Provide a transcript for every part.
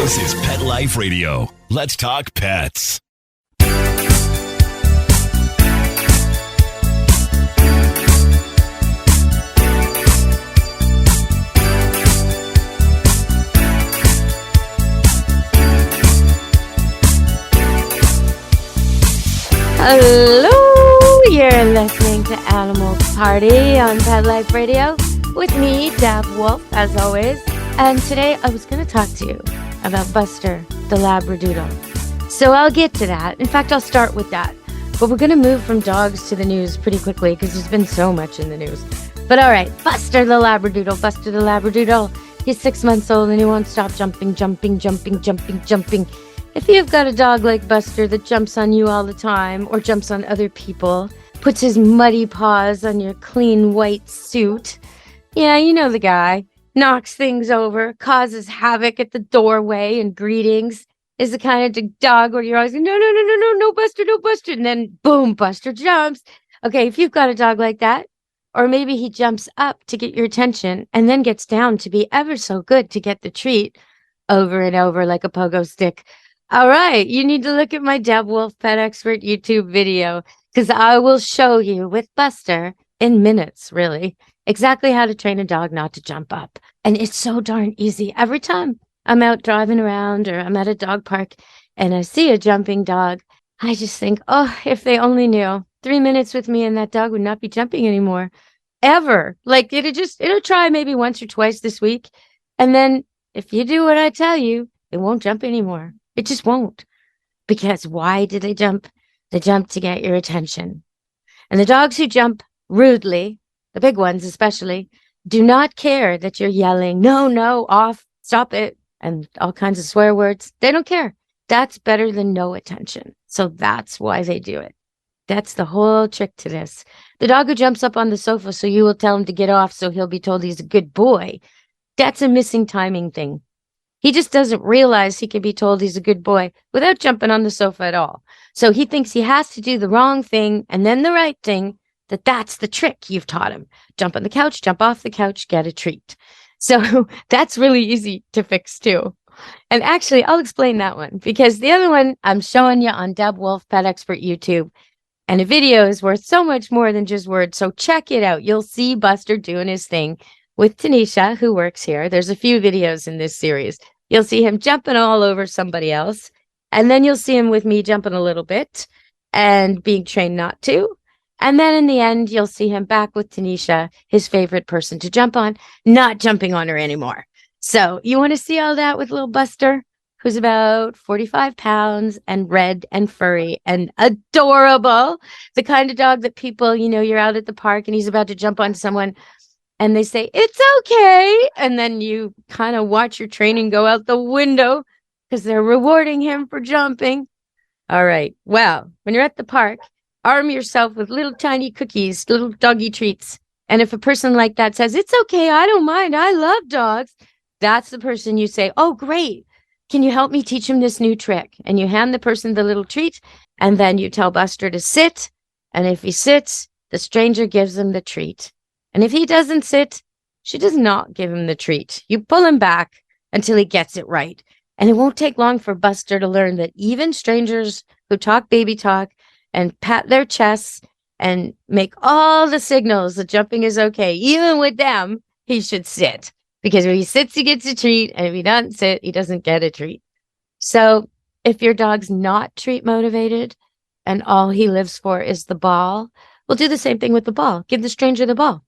This is Pet Life Radio. Let's talk pets. Hello, you're listening to Animal Party on Pet Life Radio with me, Deb Wolfe, as always. And today I was going to talk to you about Buster, the labradoodle. So I'll get to that. In fact, I'll start with that. But we're going to move from dogs to the news pretty quickly because there's been so much in the news. But all right, Buster the labradoodle, Buster the labradoodle. He's 6 months old and he won't stop jumping. If you've got a dog like Buster that jumps on you all the time or jumps on other people, puts his muddy paws on your clean white suit, yeah, you know the guy, knocks things over, causes havoc at the doorway and greetings, is the kind of dog where you're always like, no, Buster, no, Buster. And then boom, Buster jumps. Okay, if you've got a dog like that, or maybe he jumps up to get your attention and then gets down to be ever so good to get the treat over and over like a pogo stick. All right, you need to look at my Deb Wolfe Pet Expert YouTube video because I will show you with Buster in minutes, really, exactly how to train a dog not to jump up. And it's so darn easy. Every time I'm out driving around or I'm at a dog park and I see a jumping dog, I just think, oh, if they only knew 3 minutes with me and that dog would not be jumping anymore, ever. Like it'll try maybe once or twice this week. And then if you do what I tell you, it won't jump anymore. It just won't. Because why did they jump? They jump to get your attention. And the dogs who jump rudely, the big ones especially, do not care that you're yelling, no, off, stop it, and all kinds of swear words. They don't care. That's better than no attention. So that's why they do it. That's the whole trick to this. The dog who jumps up on the sofa so you will tell him to get off so he'll be told he's a good boy, that's a missing timing thing. He just doesn't realize he can be told he's a good boy without jumping on the sofa at all. So he thinks he has to do the wrong thing and then the right thing, that's the trick you've taught him. Jump on the couch, jump off the couch, get a treat. So that's really easy to fix too. And actually, I'll explain that one because the other one I'm showing you on Deb Wolfe Pet Expert YouTube. And a video is worth so much more than just words. So check it out. You'll see Buster doing his thing with Tanisha, who works here. There's a few videos in this series. You'll see him jumping all over somebody else. And then you'll see him with me jumping a little bit and being trained not to. And then in the end, you'll see him back with Tanisha, his favorite person to jump on, not jumping on her anymore. So you want to see all that with little Buster, who's about 45 pounds and red and furry and adorable. The kind of dog that people, you're out at the park and he's about to jump on someone and they say, it's okay. And then you kind of watch your training go out the window because they're rewarding him for jumping. All right. Well, when you're at the park, arm yourself with little tiny cookies, little doggy treats. And if a person like that says, it's okay, I don't mind, I love dogs, that's the person you say, oh, great. Can you help me teach him this new trick? And you hand the person the little treat, and then you tell Buster to sit. And if he sits, the stranger gives him the treat. And if he doesn't sit, she does not give him the treat. You pull him back until he gets it right. And it won't take long for Buster to learn that even strangers who talk baby talk and pat their chests and make all the signals that jumping is okay, even with them, he should sit. Because if he sits, he gets a treat. And if he doesn't sit, he doesn't get a treat. So if your dog's not treat motivated and all he lives for is the ball, we'll do the same thing with the ball. Give the stranger the ball.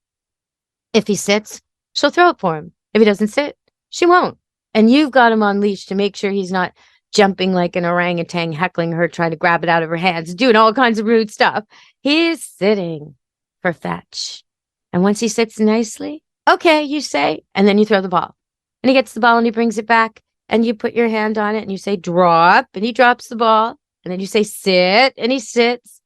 If he sits, she'll throw it for him. If he doesn't sit, she won't. And you've got him on leash to make sure he's not jumping like an orangutan, heckling her, trying to grab it out of her hands, doing all kinds of rude stuff. He's sitting for fetch. And once he sits nicely, okay, you say, and then you throw the ball. And he gets the ball and he brings it back and you put your hand on it and you say, drop, and he drops the ball. And then you say, sit, and he sits.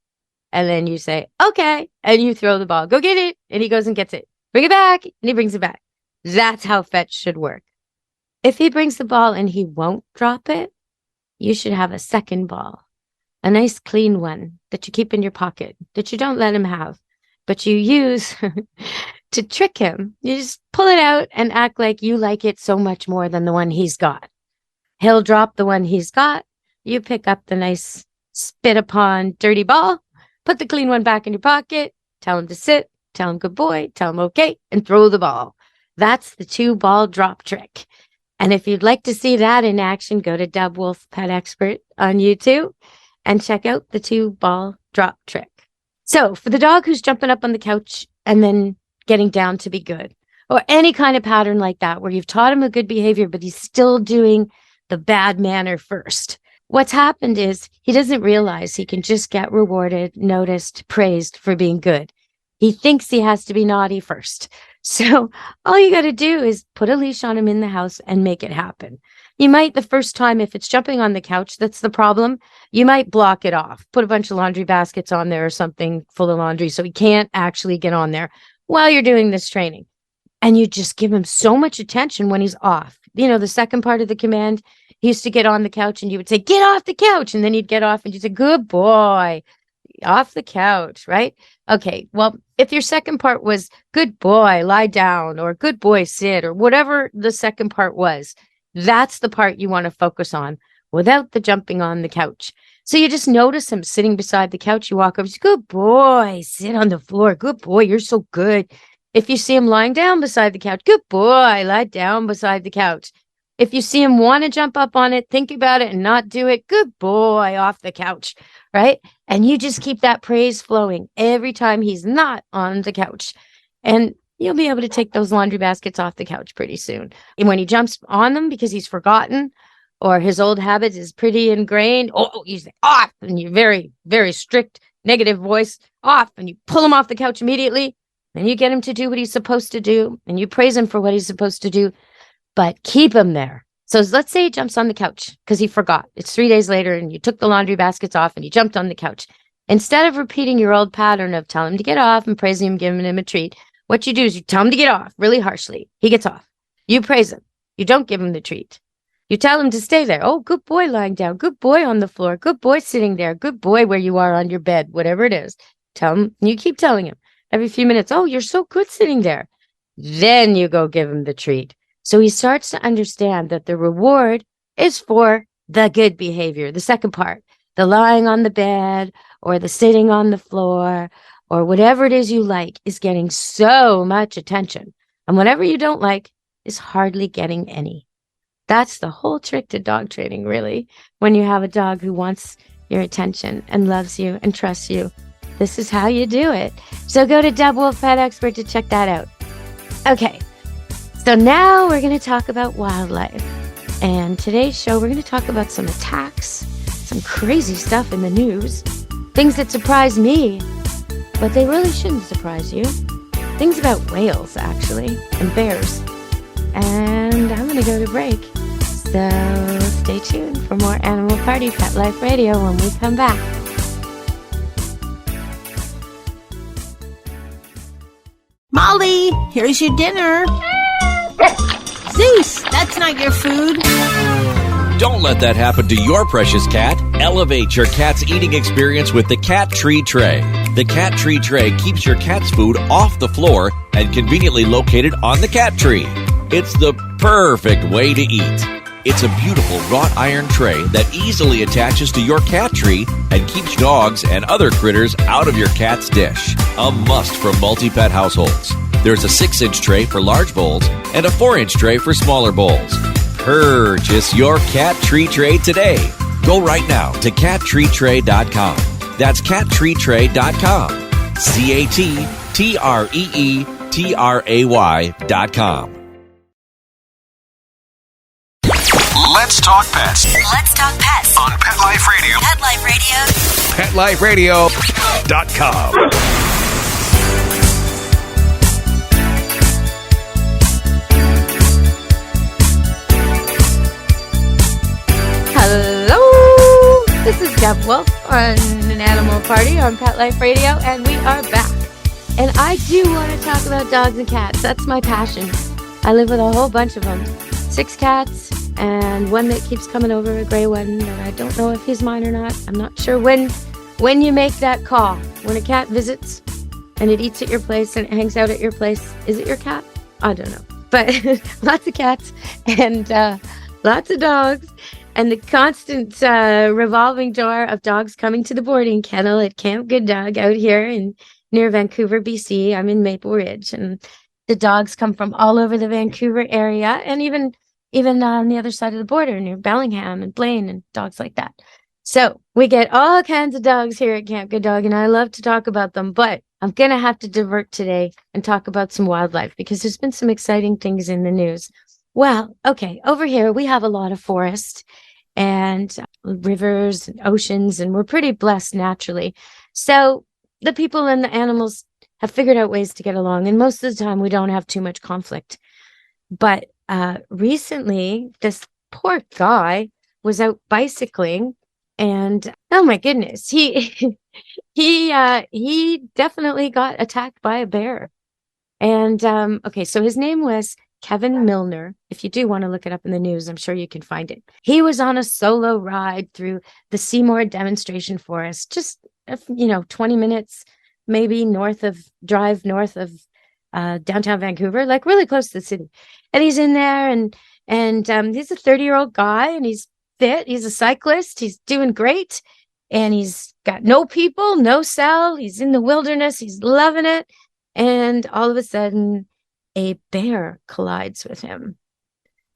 And then you say, okay, and you throw the ball. Go get it. And he goes and gets it. Bring it back, and he brings it back. That's how fetch should work. If he brings the ball and he won't drop it, you should have a second ball, a nice clean one that you keep in your pocket, that you don't let him have, but you use to trick him. You just pull it out and act like you like it so much more than the one he's got. He'll drop the one he's got. You pick up the nice spit upon dirty ball, put the clean one back in your pocket, tell him to sit, tell him good boy, tell him okay, and throw the ball. That's the 2-ball drop trick. And if you'd like to see that in action, go to Deb Wolfe Pet Expert on YouTube and check out the 2-ball drop trick. So for the dog who's jumping up on the couch and then getting down to be good, or any kind of pattern like that where you've taught him a good behavior, but he's still doing the bad manner first. What's happened is he doesn't realize he can just get rewarded, noticed, praised for being good. He thinks he has to be naughty first. So all you got to do is put a leash on him in the house and make it happen. You might, the first time, if it's jumping on the couch, that's the problem, you might block it off. Put a bunch of laundry baskets on there or something full of laundry so he can't actually get on there while you're doing this training. And you just give him so much attention when he's off. You know, the second part of the command, he used to get on the couch and you would say, get off the couch. And then he'd get off and you'd say, good boy, off the couch, right? Okay, well, if your second part was good boy, lie down, or good boy, sit, or whatever the second part was, that's the part you want to focus on without the jumping on the couch. So you just notice him sitting beside the couch. You walk over, good boy, sit on the floor. Good boy, you're so good. If you see him lying down beside the couch, good boy, lie down beside the couch. If you see him want to jump up on it, think about it and not do it, good boy, off the couch, right? And you just keep that praise flowing every time he's not on the couch. And you'll be able to take those laundry baskets off the couch pretty soon. And when he jumps on them because he's forgotten or his old habit is pretty ingrained, you say off, and you very, very strict negative voice, off, and you pull him off the couch immediately. And you get him to do what he's supposed to do, and you praise him for what he's supposed to do, but keep him there. So let's say he jumps on the couch because he forgot. It's 3 days later, and you took the laundry baskets off, and he jumped on the couch. Instead of repeating your old pattern of telling him to get off and praising him, giving him a treat, what you do is you tell him to get off really harshly. He gets off. You praise him. You don't give him the treat. You tell him to stay there. Oh, good boy lying down. Good boy on the floor. Good boy sitting there. Good boy where you are on your bed, whatever it is. Tell him. You keep telling him. Every few minutes, oh, you're so good sitting there. Then you go give him the treat. So he starts to understand that the reward is for the good behavior, the second part, the lying on the bed or the sitting on the floor or whatever it is you like is getting so much attention. And whatever you don't like is hardly getting any. That's the whole trick to dog training, really, when you have a dog who wants your attention and loves you and trusts you. This is how you do it. So go to Deb Wolfe Pet Expert to check that out. Okay, so now we're going to talk about wildlife. And today's show, we're going to talk about some attacks, some crazy stuff in the news, things that surprise me, but they really shouldn't surprise you. Things about whales, actually, and bears. And I'm going to go to break. So stay tuned for more Animal Party Pet Life Radio when we come back. Molly, here's your dinner. Zeus, that's not your food. Don't let that happen to your precious cat. Elevate your cat's eating experience with the Cat Tree Tray. The Cat Tree Tray keeps your cat's food off the floor and conveniently located on the cat tree. It's the perfect way to eat. It's a beautiful wrought iron tray that easily attaches to your cat tree and keeps dogs and other critters out of your cat's dish. A must for multi-pet households. There's a 6-inch tray for large bowls and a 4-inch tray for smaller bowls. Purchase your Cat Tree Tray today. Go right now to cattreetray.com. That's cattreetray.com. CATTREETRAY.com. Let's talk pets. Let's talk pets On Pet Life Radio. Pet Life Radio. PetLifeRadio.com. Hello, this is Deb Wolfe on an Animal Party on Pet Life Radio, and we are back. And I do want to talk about dogs and cats. That's my passion. I live with a whole bunch of them. 6 cats and one that keeps coming over, a gray one that I don't know if he's mine or not. I'm not sure when you make that call. When a cat visits and it eats at your place and it hangs out at your place, is it your cat? I don't know. But lots of cats. And Lots of dogs. And the constant revolving door of dogs coming to the boarding kennel at Camp Good Dog out here near Vancouver, BC. I'm in Maple Ridge, and the dogs come from all over the Vancouver area, and even on the other side of the border near Bellingham and Blaine and dogs like that. So we get all kinds of dogs here at Camp Good Dog, and I love to talk about them, but I'm going to have to divert today and talk about some wildlife because there's been some exciting things in the news. Well, okay, over here we have a lot of forest and rivers and oceans, and we're pretty blessed naturally. So the people and the animals have figured out ways to get along, and most of the time we don't have too much conflict. But recently, this poor guy was out bicycling, and oh my goodness, he definitely got attacked by a bear. And okay, so his name was Kevin Milner. If you do want to look it up in the news, I'm sure you can find it. He was on a solo ride through the Seymour Demonstration Forest, just 20 minutes maybe north of downtown Vancouver, like really close to the city. And he's in there, and he's a 30-year-old guy, and he's fit. He's a cyclist. He's doing great, and he's got no people, no cell. He's in the wilderness. He's loving it. And all of a sudden, a bear collides with him.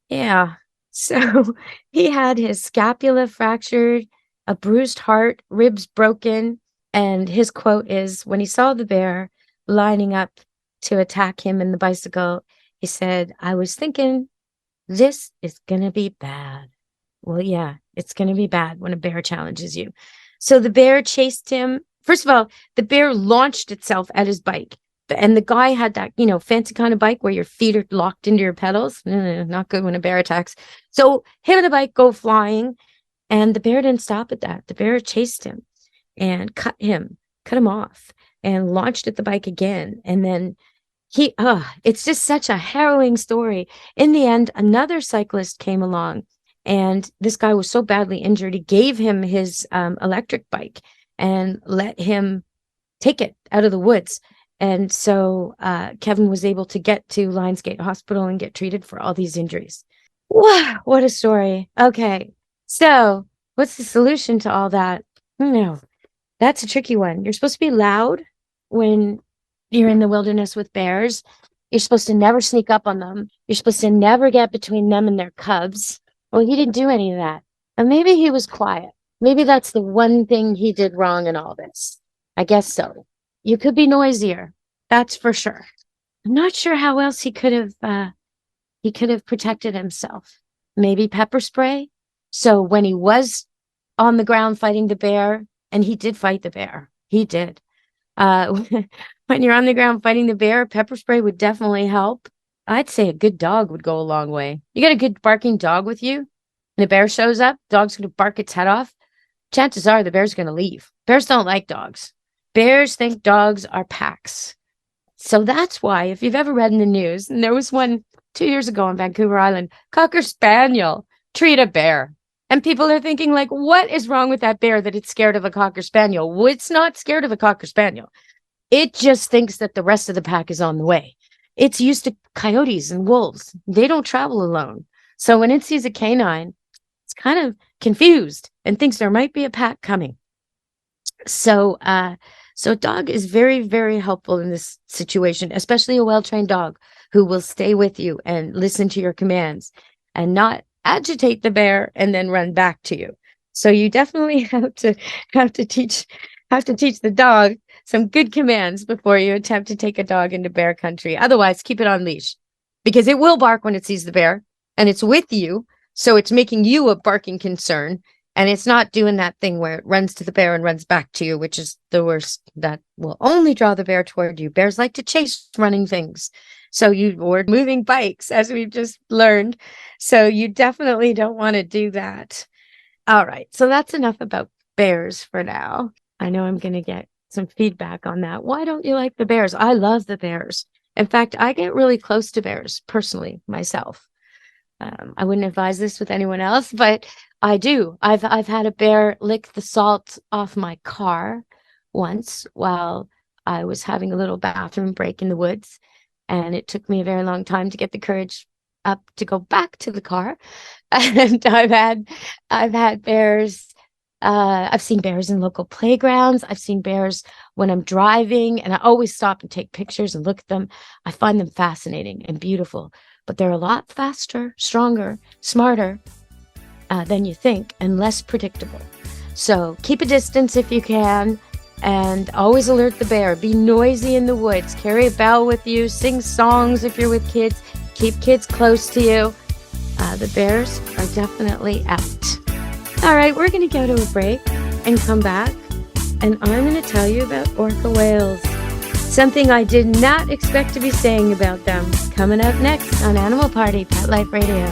Yeah. So he had his scapula fractured, a bruised heart, ribs broken. And his quote is, when he saw the bear lining up to attack him in the bicycle, he said, "I was thinking, this is going to be bad." Well, yeah, it's going to be bad when a bear challenges you. So the bear chased him. First of all, the bear launched itself at his bike. And the guy had that, fancy kind of bike where your feet are locked into your pedals. Not good when a bear attacks. So him and the bike go flying, and the bear didn't stop at that. The bear chased him and cut him off, and launched at the bike again. And then it's just such a harrowing story. In the end, another cyclist came along, and this guy was so badly injured, he gave him his electric bike and let him take it out of the woods. And so Kevin was able to get to Lionsgate Hospital and get treated for all these injuries. Wow, what a story. Okay, so what's the solution to all that? No, that's a tricky one. You're supposed to be loud when you're in the wilderness with bears. You're supposed to never sneak up on them. You're supposed to never get between them and their cubs. Well, he didn't do any of that. And maybe he was quiet. Maybe that's the one thing he did wrong in all this. I guess so. You could be noisier. That's for sure. I'm not sure how else he could have protected himself. Maybe pepper spray. So when he was on the ground fighting the bear, and he did fight the bear. He did. When you're on the ground fighting the bear, pepper spray would definitely help. I'd say a good dog would go a long way. You got a good barking dog with you, and a bear shows up, dog's going to bark its head off. Chances are the bear's going to leave. Bears don't like dogs. Bears think dogs are packs. So that's why, if you've ever read in the news, and there was one 2 years ago on Vancouver Island, Cocker Spaniel treat a bear. And people are thinking, like, what is wrong with that bear that it's scared of a Cocker Spaniel? Well, it's not scared of a Cocker Spaniel. It just thinks that the rest of the pack is on the way. It's used to coyotes and wolves. They don't travel alone. So when it sees a canine, it's kind of confused and thinks there might be a pack coming. So a dog is very, very helpful in this situation, especially a well-trained dog who will stay with you and listen to your commands and not agitate the bear and then run back to you. So you definitely have to teach the dog some good commands before you attempt to take a dog into bear country. Otherwise, keep it on leash, because it will bark when it sees the bear, and it's with you, so it's making you a barking concern. And it's not doing that thing where it runs to the bear and runs back to you, which is the worst. That will only draw the bear toward you. Bears like to chase running things. So or moving bikes, as we've just learned. So you definitely don't want to do that. All right. So that's enough about bears for now. I know I'm going to get some feedback on that. Why don't you like the bears? I love the bears. In fact, I get really close to bears personally myself. I wouldn't advise this with anyone else, but I do. I've had a bear lick the salt off my car once while I was having a little bathroom break in the woods, and it took me a very long time to get the courage up to go back to the car. And I've had bears. I've seen bears in local playgrounds. I've seen bears when I'm driving, and I always stop and take pictures and look at them. I find them fascinating and beautiful, but they're a lot faster, stronger, smarter than you think, and less predictable. So keep a distance if you can, and always alert the bear. Be noisy in the woods. Carry a bell with you. Sing songs if you're with kids. Keep kids close to you. The bears are definitely out. All right, we're going to go to a break and come back, and I'm going to tell you about orca whales. Something I did not expect to be saying about them. Coming up next on Animal Party Pet Life Radio.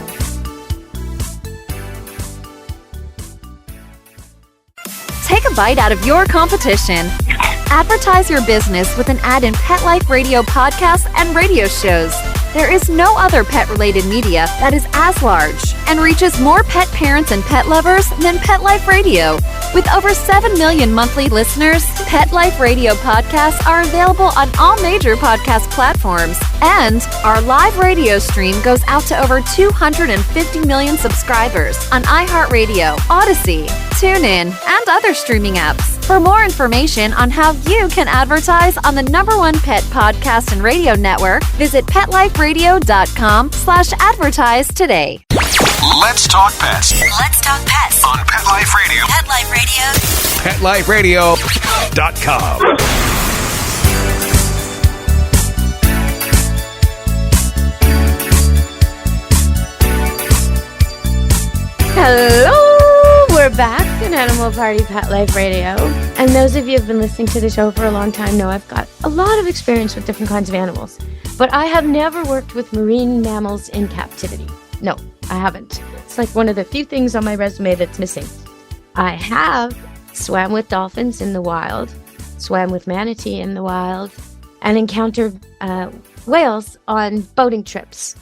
Take a bite out of your competition. Advertise your business with an ad in Pet Life Radio podcasts and radio shows. There is no other pet-related media that is as large and reaches more pet parents and pet lovers than Pet Life Radio. With over 7 million monthly listeners, Pet Life Radio podcasts are available on all major podcast platforms. And our live radio stream goes out to over 250 million subscribers on iHeartRadio, Odyssey, TuneIn, and other streaming apps. For more information on how you can advertise on the #1 pet podcast and radio network, visit PetLifeRadio.com/advertise today. Let's talk pets Let's talk pets. on Pet Life Radio. Pet Life Radio. PetLifeRadio.com. Hello! We're back in Animal Party Pet Life Radio. And those of you who have been listening to the show for a long time know I've got a lot of experience with different kinds of animals. But I have never worked with marine mammals in captivity. No, I haven't. It's like one of the few things on my resume that's missing. I have swam with dolphins in the wild, swam with manatee in the wild, and encountered whales on boating trips.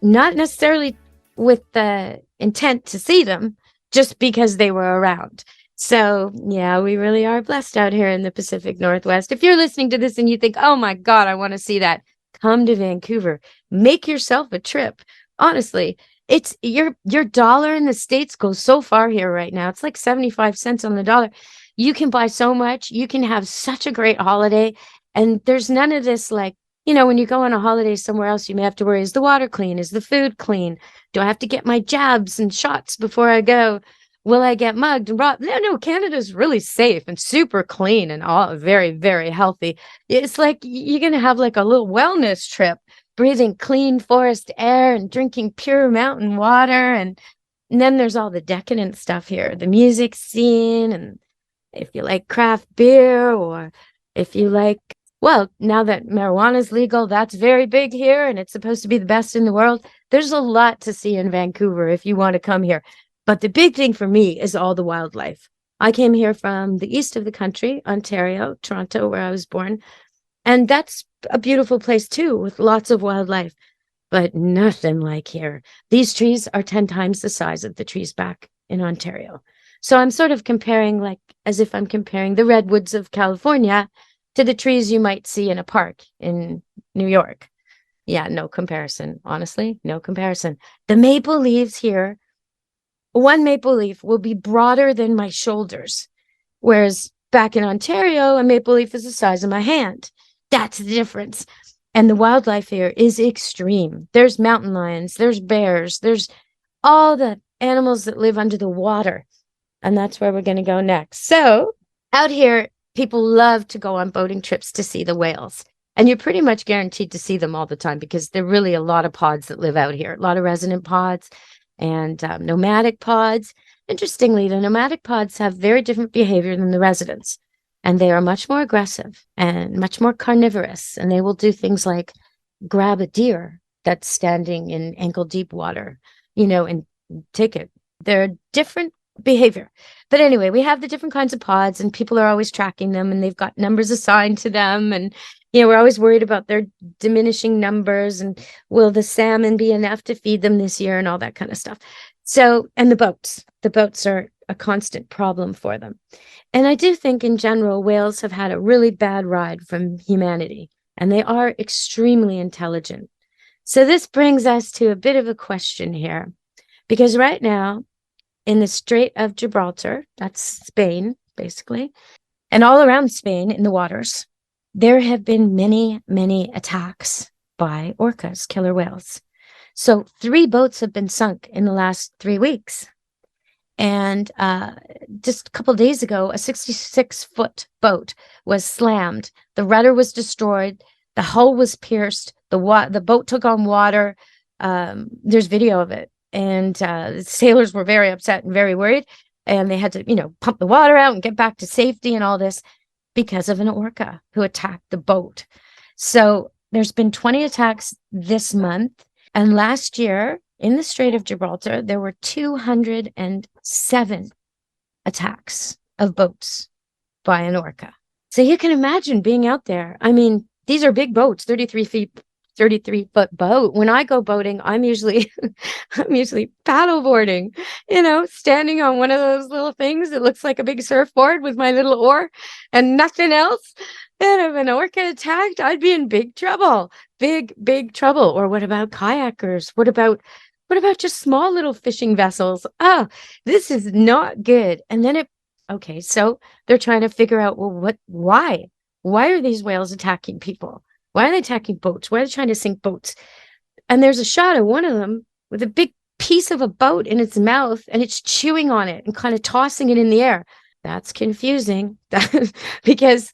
Not necessarily with the intent to see them, just because they were around. So, yeah, we really are blessed out here in the Pacific Northwest. If you're listening to this and you think, oh my God, I want to see that, come to Vancouver. Make yourself a trip. Honestly, it's your dollar in the States goes so far here right now. It's like 75 cents on the dollar. You can buy so much. You can have such a great holiday. And there's none of this like, when you go on a holiday somewhere else, you may have to worry, is the water clean? Is the food clean? Do I have to get my jabs and shots before I go? Will I get mugged and robbed? No, Canada's really safe and super clean and all very, very healthy. It's like you're going to have like a little wellness trip, breathing clean forest air and drinking pure mountain water. And then there's all the decadent stuff here, the music scene. And if you like craft beer, or if you like, well, now that marijuana is legal, that's very big here, and it's supposed to be the best in the world. There's a lot to see in Vancouver if you want to come here. But the big thing for me is all the wildlife. I came here from the east of the country, Ontario, Toronto, where I was born. And that's a beautiful place too, with lots of wildlife. But nothing like here. These trees are 10 times the size of the trees back in Ontario. So I'm sort of comparing, like, as if I'm comparing the redwoods of California to the trees you might see in a park in New York. Yeah, no comparison. Honestly, no comparison. The maple leaves here, one maple leaf will be broader than my shoulders, whereas back in Ontario, a maple leaf is the size of my hand. That's the difference. And the wildlife here is extreme. There's mountain lions, there's bears, there's all the animals that live under the water. And that's where we're going to go next. So out here, people love to go on boating trips to see the whales. And you're pretty much guaranteed to see them all the time because there are really a lot of pods that live out here, a lot of resident pods and nomadic pods. Interestingly, the nomadic pods have very different behavior than the residents. And they are much more aggressive and much more carnivorous. And they will do things like grab a deer that's standing in ankle-deep water, and take it. They're different behavior. But anyway, we have the different kinds of pods, and people are always tracking them, and they've got numbers assigned to them. And, we're always worried about their diminishing numbers, and will the salmon be enough to feed them this year, and all that kind of stuff. So, and the boats are a constant problem for them. And I do think in general, whales have had a really bad ride from humanity, and they are extremely intelligent. So this brings us to a bit of a question here. Because right now, in the Strait of Gibraltar, that's Spain, basically, and all around Spain in the waters, there have been many, many attacks by orcas, killer whales. So 3 boats have been sunk in the last 3 weeks. And just a couple of days ago, a 66-foot boat was slammed. The rudder was destroyed. The hull was pierced. The boat took on water. There's video of it. And sailors were very upset and very worried. And they had to, pump the water out and get back to safety and all this because of an orca who attacked the boat. So there's been 20 attacks this month. And last year, in the Strait of Gibraltar, there were 207 attacks of boats by an orca. So you can imagine being out there. I mean, these are big boats, 33-foot boat. When I go boating, I'm usually paddleboarding, standing on one of those little things that looks like a big surfboard with my little oar and nothing else. And if an orca attacked, I'd be in big trouble, big trouble. Or what about kayakers? What about just small little fishing vessels? Oh, this is not good. And then so they're trying to figure out, well, why are these whales attacking people? Why are they attacking boats? Why are they trying to sink boats? And there's a shot of one of them with a big piece of a boat in its mouth, and it's chewing on it and kind of tossing it in the air. That's confusing because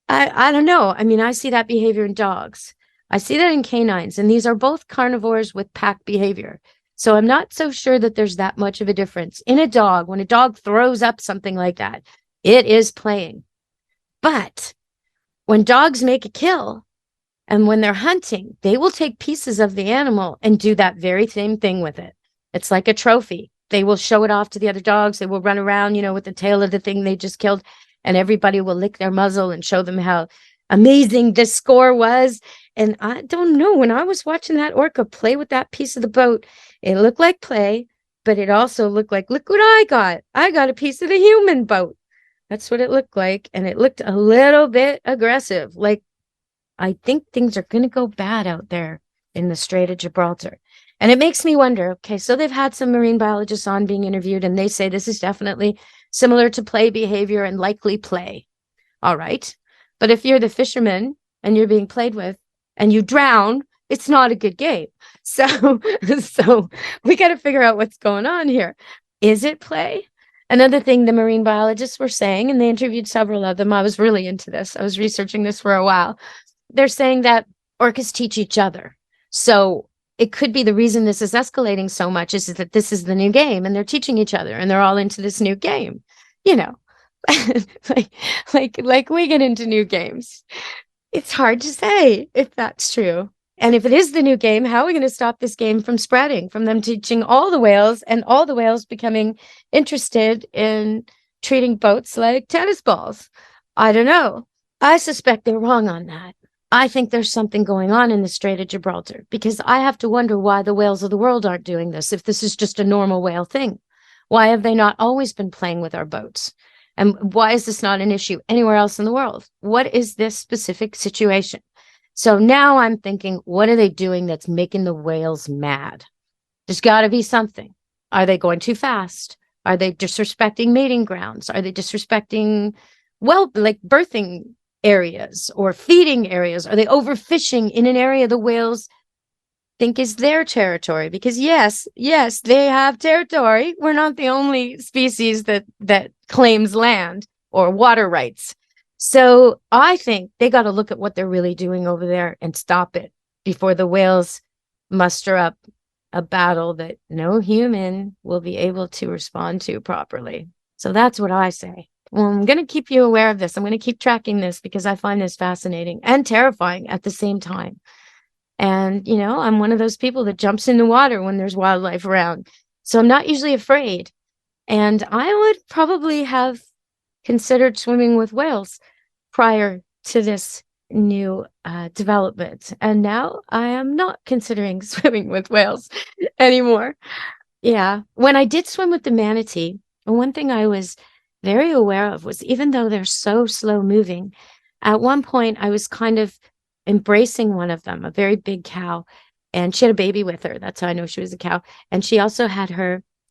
I don't know. I mean, I see that behavior in dogs. I see that in canines, and these are both carnivores with pack behavior. So I'm not so sure that there's that much of a difference. In a dog, when a dog throws up something like that, it is playing. But when dogs make a kill, and when they're hunting, they will take pieces of the animal and do that very same thing with it. It's like a trophy. They will show it off to the other dogs. They will run around, with the tail of the thing they just killed, and everybody will lick their muzzle and show them how amazing this score was. And I don't know, when I was watching that orca play with that piece of the boat, it looked like play, but it also looked like, look what I got. I got a piece of the human boat. That's what it looked like. And it looked a little bit aggressive. Like, I think things are going to go bad out there in the Strait of Gibraltar. And it makes me wonder, okay, so they've had some marine biologists on being interviewed, and they say this is definitely similar to play behavior and likely play. All right. But if you're the fisherman and you're being played with and you drown, it's not a good game. So we got to figure out what's going on here. Is it play? Another thing the marine biologists were saying, and they interviewed several of them. I was really into this. I was researching this for a while. They're saying that orcas teach each other. So it could be the reason this is escalating so much is that this is the new game and they're teaching each other and they're all into this new game, like we get into new games. It's hard to say if that's true. And if it is the new game, how are we going to stop this game from spreading, from them teaching all the whales and all the whales becoming interested in treating boats like tennis balls? I don't know. I suspect they're wrong on that. I think there's something going on in the Strait of Gibraltar because I have to wonder why the whales of the world aren't doing this. If this is just a normal whale thing, why have they not always been playing with our boats? And why is this not an issue anywhere else in the world? What is this specific situation? So now I'm thinking, what are they doing that's making the whales mad? There's got to be something. Are they going too fast? Are they disrespecting mating grounds? Are they disrespecting, birthing areas or feeding areas? Are they overfishing in an area the whales think is their territory? Because yes, they have territory. We're not the only species that claims land or water rights. So I think they got to look at what they're really doing over there and stop it before the whales muster up a battle that no human will be able to respond to properly. So that's what I say. Well, I'm going to keep you aware of this. I'm going to keep tracking this because I find this fascinating and terrifying at the same time. And, I'm one of those people that jumps in the water when there's wildlife around. So I'm not usually afraid. And I would probably have considered swimming with whales prior to this new development. And now I am not considering swimming with whales anymore. Yeah. When I did swim with the manatee, one thing I was very aware of was, even though they're so slow moving, at one point I was kind of embracing one of them, a very big cow, And she had a baby with her. That's how I know she was a cow. And she also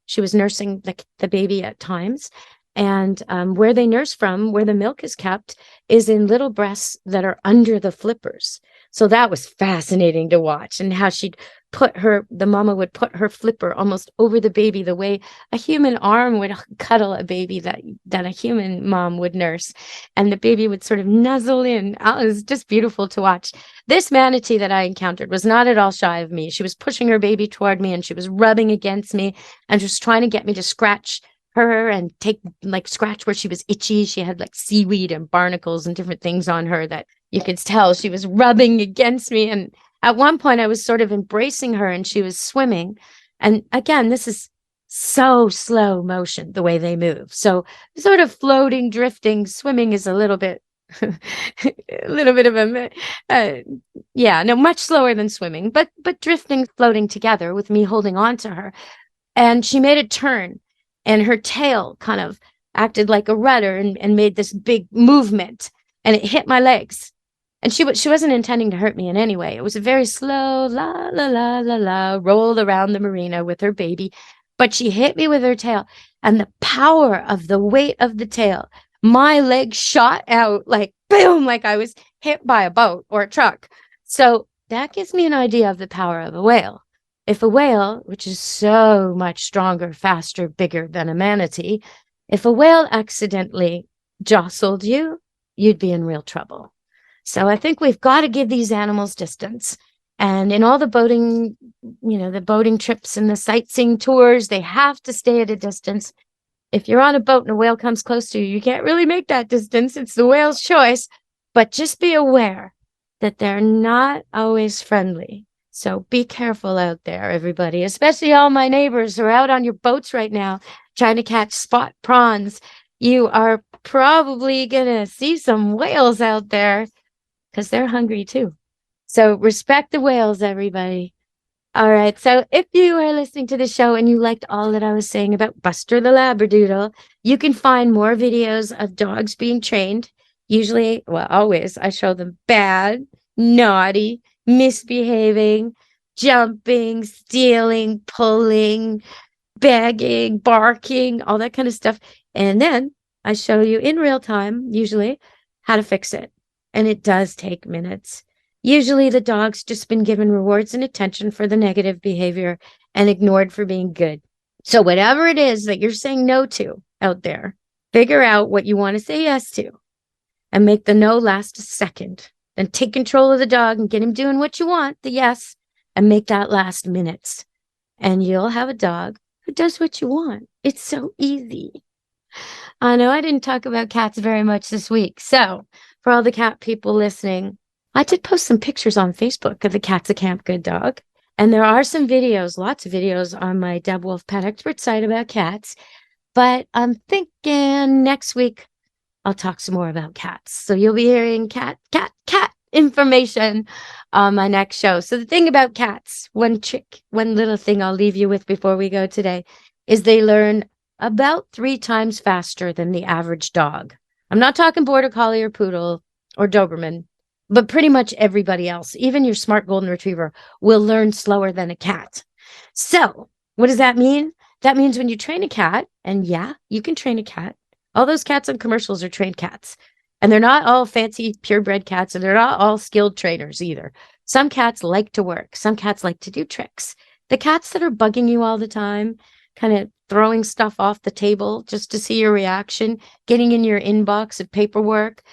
she was nursing the baby at times. And where they nurse from, where the milk is kept, is in little breasts that are under the flippers. So that was fascinating to watch, and how the mama would put her flipper almost over the baby, the way a human arm would cuddle a baby that a human mom would nurse. And the baby would sort of nuzzle in. Oh, it was just beautiful to watch. This manatee that I encountered was not at all shy of me. She was pushing her baby toward me, and she was rubbing against me and just trying to get me to scratch her and scratch where she was itchy. She had seaweed and barnacles and different things on her that you could tell she was rubbing against me. And at one point I was sort of embracing her, and she was swimming. And again, this is so slow motion, the way they move. So sort of floating, drifting, swimming is a little bit a little bit of much slower than swimming, but drifting, floating together with me holding on to her. And she made a turn, and her tail kind of acted like a rudder and made this big movement, and it hit my legs. And she wasn't intending to hurt me in any way. It was a very slow la la la la la roll around the marina with her baby, but she hit me with her tail, and the power of the weight of the tail, my leg shot out like boom, like I was hit by a boat or a truck. So that gives me an idea of the power of a whale. If a whale, which is so much stronger, faster, bigger than a manatee, if a whale accidentally jostled you, you'd be in real trouble. So I think we've got to give these animals distance. And in all the boating, the boating trips and the sightseeing tours, they have to stay at a distance. If you're on a boat and a whale comes close to you, you can't really make that distance. It's the whale's choice. But just be aware that they're not always friendly. So be careful out there, everybody, especially all my neighbors who are out on your boats right now trying to catch spot prawns. You are probably going to see some whales out there because they're hungry too. So respect the whales, everybody. All right. So if you are listening to the show and you liked all that I was saying about Buster the labradoodle, you can find more videos of dogs being trained. Usually, well, always, I show them bad, naughty, misbehaving, jumping, stealing, pulling, begging, barking, all that kind of stuff. And then I show you in real time, usually, how to fix it. And it does take minutes. Usually the dog's just been given rewards and attention for the negative behavior and ignored for being good. So whatever it is that you're saying no to out there, figure out what you want to say yes to and make the no last a second. Then take control of the dog and get him doing what you want, the yes, and make that last minutes. And you'll have a dog who does what you want. It's so easy. I know I didn't talk about cats very much this week. So for all the cat people listening, I did post some pictures on Facebook of the cats at Camp Good Dog. And there are some videos, lots of videos on my Deb Wolfe Pet Expert site about cats. But I'm thinking next week I'll talk some more about cats. So you'll be hearing cat information on my next show. So the thing about cats, one little thing I'll leave you with before we go today, is they learn about 3 times faster than the average dog. I'm not talking Border Collie or Poodle or Doberman, but pretty much everybody else, even your smart Golden Retriever, will learn slower than a cat. So what does that mean? That means when you train a cat, and yeah, you can train a cat. All those cats on commercials are trained cats. And they're not all fancy purebred cats, and they're not all skilled trainers either. Some cats like to work. Some cats like to do tricks. The cats that are bugging you all the time, kind of throwing stuff off the table just to see your reaction, getting in your inbox of paperwork,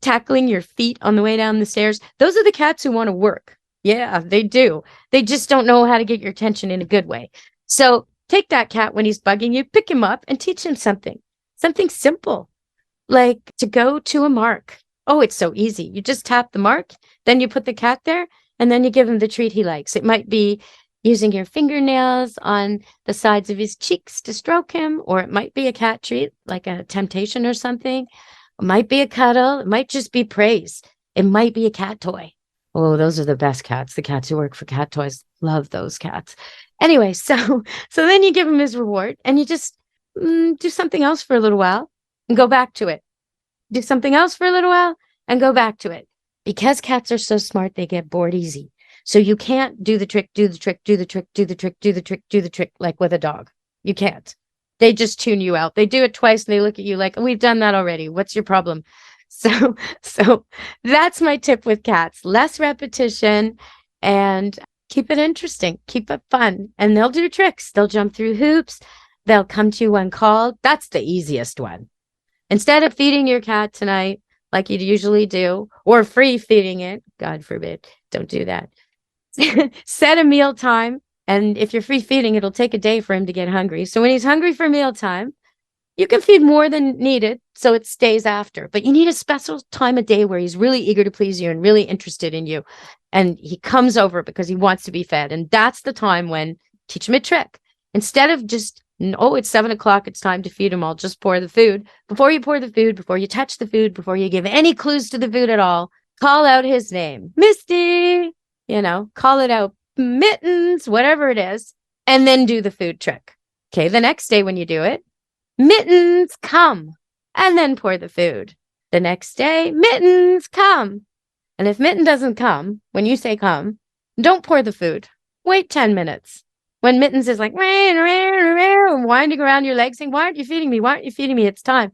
tackling your feet on the way down the stairs. Those are the cats who want to work. Yeah, they do. They just don't know how to get your attention in a good way. So take that cat when he's bugging you, pick him up and teach him something simple, like to go to a mark. Oh, it's so easy. You just tap the mark, then you put the cat there, and then you give him the treat he likes. It might be using your fingernails on the sides of his cheeks to stroke him, or it might be a cat treat, like a temptation or something. It might be a cuddle. It might just be praise. It might be a cat toy. Oh, those are the best cats. The cats who work for cat toys love those cats. Anyway, so then you give him his reward, and you just do something else for a little while and go back to it. Do something else for a little while and go back to it. Because cats are so smart, they get bored easy. So you can't do the trick, do the trick, do the trick, do the trick, do the trick, do the trick, like with a dog. You can't. They just tune you out. They do it twice and they look at you like, we've done that already. What's your problem? So that's my tip with cats. Less repetition and keep it interesting. Keep it fun. And they'll do tricks. They'll jump through hoops. They'll come to you when called. That's the easiest one. Instead of feeding your cat tonight, like you usually do, or free feeding it, God forbid, don't do that. Set a meal time. And if you're free feeding, it'll take a day for him to get hungry. So when he's hungry for mealtime, you can feed more than needed, so it stays after. But you need a special time of day where he's really eager to please you and really interested in you. And he comes over because he wants to be fed. And that's the time when teach him a trick. Instead of just, oh, it's 7 o'clock, it's time to feed him, I'll just pour the food. Before you pour the food, before you touch the food, before you give any clues to the food at all, call out his name. Misty, call it out. Mittens, whatever it is, and then do the food trick. Okay, the next day when you do it, Mittens, come, and then pour the food. The next day, Mittens, come. And if Mitten doesn't come, when you say come, don't pour the food. Wait 10 minutes. When Mittens is like, winding around your legs, saying, why aren't you feeding me? Why aren't you feeding me? It's time.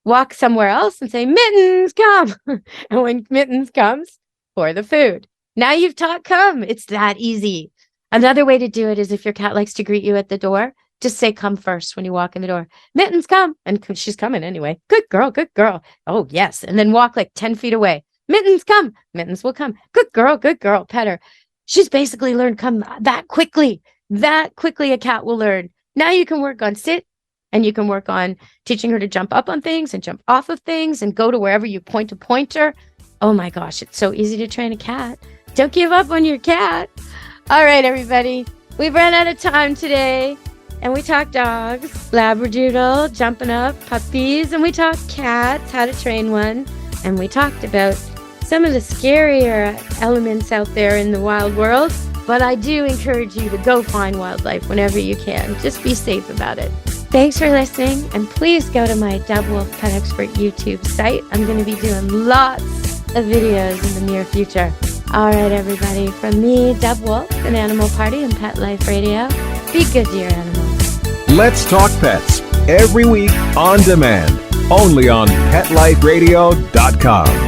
Walk somewhere else and say, Mittens, come. And when Mittens comes, pour the food. Now you've taught come. It's that easy. Another way to do it is if your cat likes to greet you at the door, just say come first when you walk in the door. Mittens, come. And she's coming anyway. Good girl, good girl. Oh, yes. And then walk like 10 feet away. Mittens, come. Mittens will come. Good girl, pet her. She's basically learned come that quickly. That quickly a cat will learn. Now you can work on sit, and you can work on teaching her to jump up on things and jump off of things and go to wherever you point a pointer. Oh my gosh, it's so easy to train a cat. Don't give up on your cat. All right, everybody. We've run out of time today. And we talked dogs, labradoodle, jumping up, puppies, and we talked cats, how to train one. And we talked about some of the scarier elements out there in the wild world. But I do encourage you to go find wildlife whenever you can. Just be safe about it. Thanks for listening. And please go to my Deb Wolfe Pet Expert YouTube site. I'm going to be doing lots of videos in the near future. All right, everybody. From me, Deb Wolfe, an Animal Party and Pet Life Radio. Be good to your animals. Let's Talk Pets, every week on demand, only on PetLifeRadio.com.